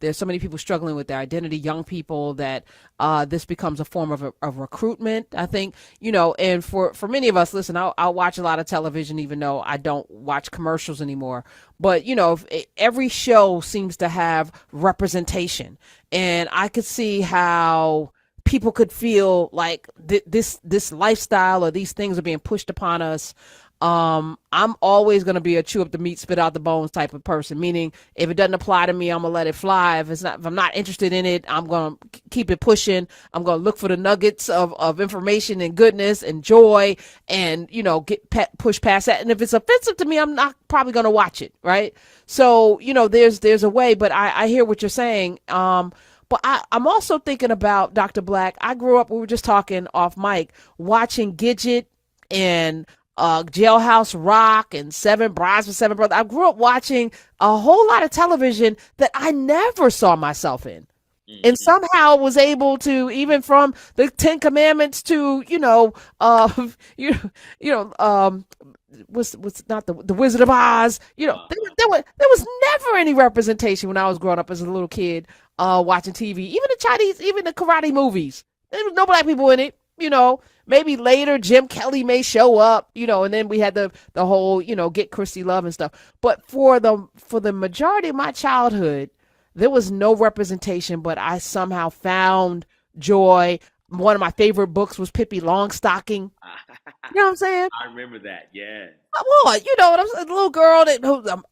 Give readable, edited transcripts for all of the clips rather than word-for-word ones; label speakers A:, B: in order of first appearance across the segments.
A: there's so many people struggling with their identity, young people, that this becomes a form of recruitment, I think, and for many of us, listen, I'll watch a lot of television, even though I don't watch commercials anymore. But, every show seems to have representation. And I could see how people could feel like this lifestyle or these things are being pushed upon us. I'm always going to be a chew up the meat, spit out the bones type of person. Meaning, if it doesn't apply to me, I'm gonna let it fly. If I'm not interested in it, I'm gonna keep it pushing. I'm gonna look for the nuggets of information and goodness and joy, and push past that. And if it's offensive to me, I'm not probably gonna watch it, right? So there's a way, but I hear what you're saying. But I'm also thinking about Dr. Black. I grew up, we were just talking off mic, watching Gidget and Jailhouse Rock and Seven Brides for Seven Brothers. I grew up watching a whole lot of television that I never saw myself in. And somehow was able to, even from the Ten Commandments to, was not the Wizard of Oz. There was never any representation when I was growing up as a little kid, watching TV. Even the Chinese, even the karate movies, there was no black people in it. Maybe later Jim Kelly may show up, and then we had the whole, get Christy Love and stuff. But for the majority of my childhood, there was no representation, but I somehow found joy. One of my favorite books was Pippi Longstocking. You know what I'm saying?
B: I remember that. Yeah.
A: Come on, what I'm saying? A little girl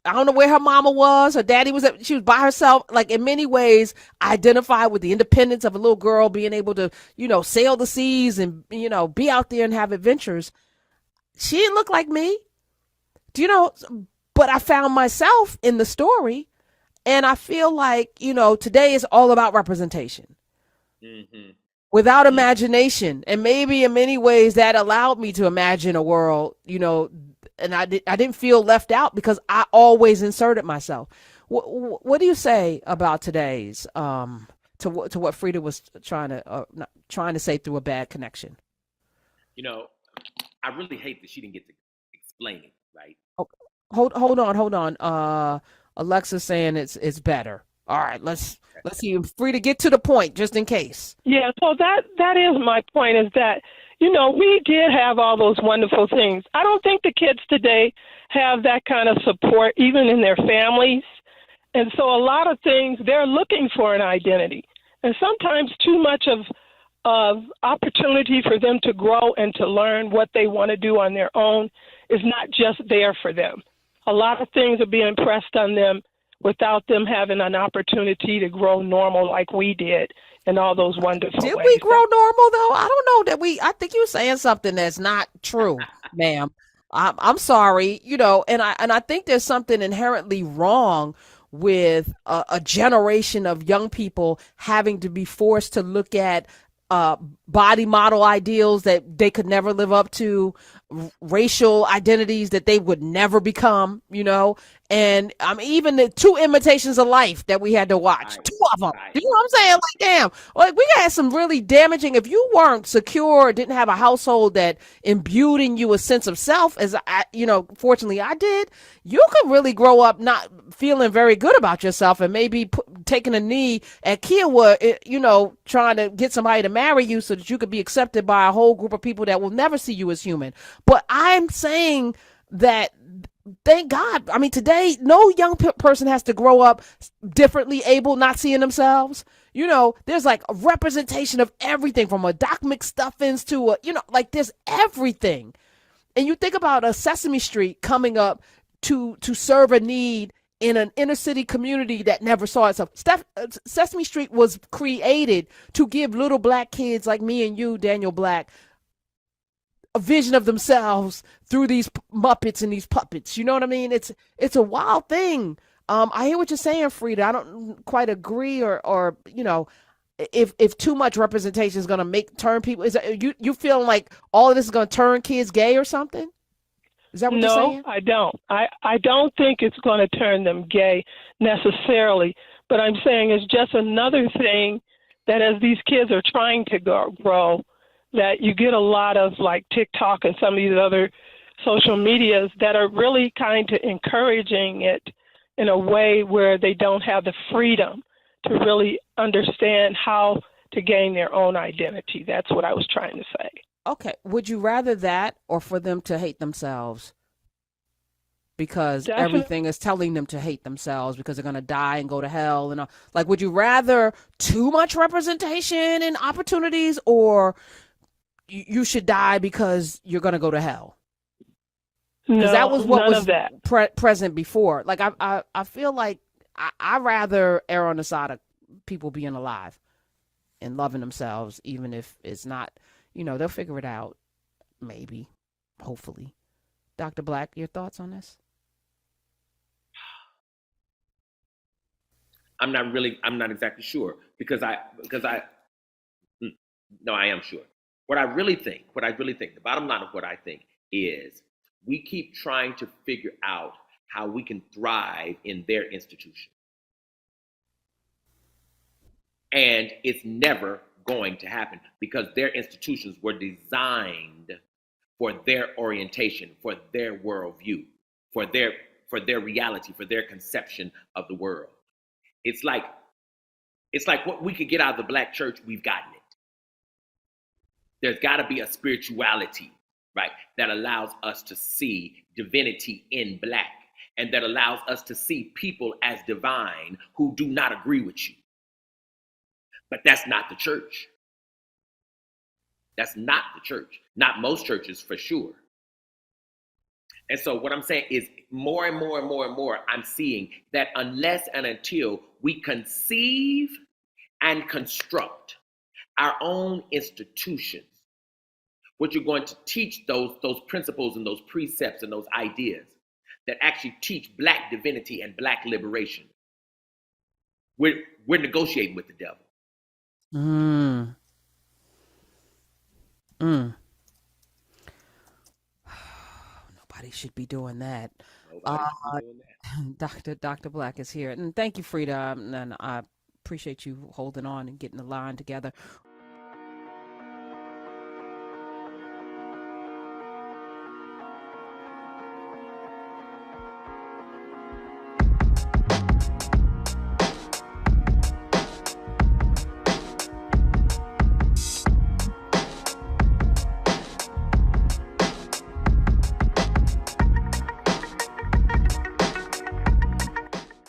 A: I don't know where her mama was. Her daddy she was by herself. Like, in many ways, I identified with the independence of a little girl being able to, sail the seas and, be out there and have adventures. She didn't look like me. But I found myself in the story. And I feel like, today is all about representation.
B: Mm-hmm.
A: Without imagination. And maybe in many ways that allowed me to imagine a world, and I didn't feel left out because I always inserted myself. What do you say about today's, to what Frida was trying to say through a bad connection?
B: I really hate that she didn't get to explain it, right?
A: Oh, hold on. Alexa's saying it's better. All right, let's see. Free to get to the point, just in case.
C: Yeah, so that is my point, is that, we did have all those wonderful things. I don't think the kids today have that kind of support, even in their families. And so a lot of things, they're looking for an identity. And sometimes too much of opportunity for them to grow and to learn what they want to do on their own is not just there for them. A lot of things are being pressed on them without them having an opportunity to grow normal like we did in all those wonderful
A: ways. Did
C: ways.
A: We grow normal, though? I don't know that I think you're saying something that's not true, ma'am. I'm sorry, and I think there's something inherently wrong with a generation of young people having to be forced to look at body model ideals that they could never live up to, racial identities that they would never become, and even the two imitations of life that we had to watch, two of them. You know what I'm saying? Like, damn, like, we had some really damaging. If you weren't secure, didn't have a household that imbued in you a sense of self, as fortunately I did, you could really grow up not feeling very good about yourself, and maybe taking a knee at Kiowa, trying to get somebody to marry you so that you could be accepted by a whole group of people that will never see you as human. But I'm saying that, thank God. I mean, today, no young person has to grow up differently able, not seeing themselves. There's like a representation of everything from a Doc McStuffins to there's everything. And you think about a Sesame Street coming up to serve a need in an inner city community that never saw itself. Sesame Street was created to give little black kids like me and you, Daniel Black, a vision of themselves through these Muppets and these puppets. You know what I mean? It's a wild thing. I hear what you're saying, Frida. I don't quite agree, or if too much representation is gonna turn people. Is that, you feeling like all of this is gonna turn kids gay or something? Is that what you're saying?
C: No, I don't. I don't think it's going to turn them gay necessarily, but I'm saying it's just another thing that as these kids are trying to grow, that you get a lot of like TikTok and some of these other social medias that are really kind of encouraging it in a way where they don't have the freedom to really understand how to gain their own identity. That's what I was trying to say.
A: Okay. Would you rather that or for them to hate themselves? Because
C: Definitely.
A: everything is telling them to hate themselves because they're going to die and go to hell and like, would you rather too much representation and opportunities, or you should die because you're going to go to hell? Because that
C: No,
A: was what
C: none
A: was
C: of that.
A: present before. Like, I feel like I rather err on the side of people being alive and loving themselves, even if it's not, they'll figure it out, maybe, hopefully. Dr. Black, your thoughts on this?
B: I'm not exactly sure no, I am sure. What I really think, the bottom line of what I think is we keep trying to figure out how we can thrive in their institution. And it's never going to happen because their institutions were designed for their orientation, for their worldview, for their reality, for their conception of the world. It's like what we could get out of the Black church, we've gotten it. There's got to be a spirituality, right, that allows us to see divinity in Black, and that allows us to see people as divine who do not agree with you. But that's not the church. That's not the church. Not most churches, for sure. And so what I'm saying is more and more and more and more, I'm seeing that unless and until we conceive and construct our own institutions, which are going to teach those principles and those precepts and those ideas that actually teach Black divinity and Black liberation, we're negotiating with the devil.
A: Mm. Nobody should be doing that.
B: Nobody should be doing that.
A: Dr. Black is here, and thank you, Frida, and I appreciate you holding on and getting the line together.